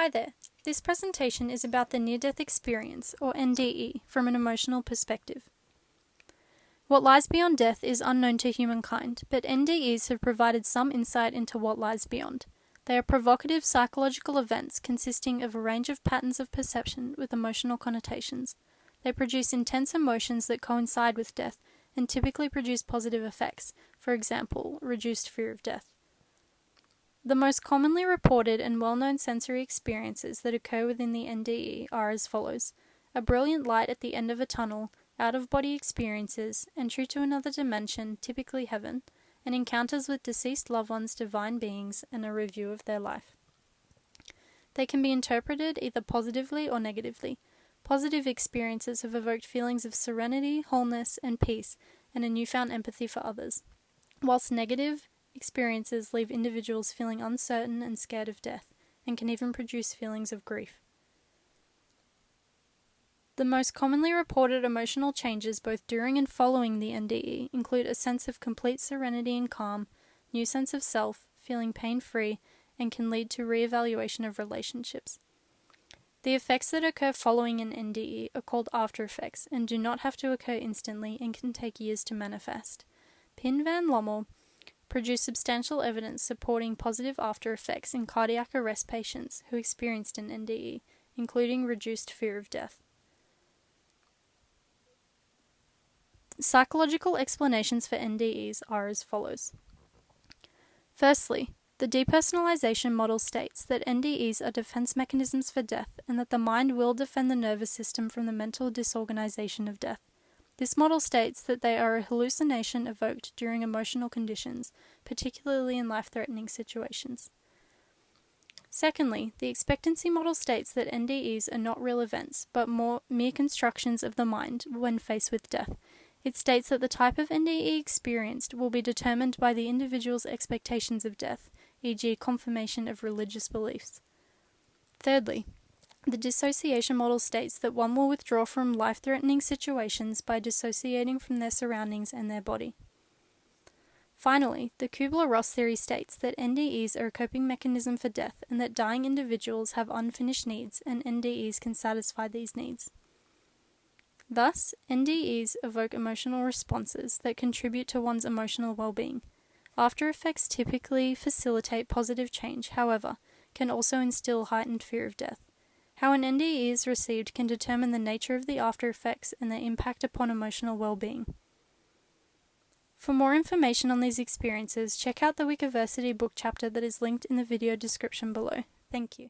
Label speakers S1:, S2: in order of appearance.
S1: Hi there. This presentation is about the near-death experience, or NDE, from an emotional perspective. What lies beyond death is unknown to humankind, but NDEs have provided some insight into what lies beyond. They are provocative psychological events consisting of a range of patterns of perception with emotional connotations. They produce intense emotions that coincide with death and typically produce positive effects, for example, reduced fear of death. The most commonly reported and well-known sensory experiences that occur within the NDE are as follows: a brilliant light at the end of a tunnel, out-of-body experiences, entry to another dimension, typically heaven, and encounters with deceased loved ones, divine beings, and a review of their life. They can be interpreted either positively or negatively. Positive experiences have evoked feelings of serenity, wholeness, and peace, and a newfound empathy for others, whilst negative experiences leave individuals feeling uncertain and scared of death, and can even produce feelings of grief. The most commonly reported emotional changes both during and following the NDE include a sense of complete serenity and calm, new sense of self, feeling pain-free, and can lead to re-evaluation of relationships. The effects that occur following an NDE are called after effects and do not have to occur instantly and can take years to manifest. Pin van Lommel produced substantial evidence supporting positive after effects in cardiac arrest patients who experienced an NDE, including reduced fear of death. Psychological explanations for NDEs are as follows. Firstly, the depersonalization model states that NDEs are defense mechanisms for death and that the mind will defend the nervous system from the mental disorganization of death. This model states that they are a hallucination evoked during emotional conditions, particularly in life-threatening situations. Secondly, the expectancy model states that NDEs are not real events, but mere constructions of the mind when faced with death. It states that the type of NDE experienced will be determined by the individual's expectations of death, e.g. confirmation of religious beliefs. Thirdly, the dissociation model states that one will withdraw from life-threatening situations by dissociating from their surroundings and their body. Finally, the Kübler-Ross theory states that NDEs are a coping mechanism for death and that dying individuals have unfinished needs and NDEs can satisfy these needs. Thus, NDEs evoke emotional responses that contribute to one's emotional well-being. After effects typically facilitate positive change, however, can also instill heightened fear of death. How an NDE is received can determine the nature of the after effects and their impact upon emotional well-being. For more information on these experiences, check out the Wikiversity book chapter that is linked in the video description below. Thank you.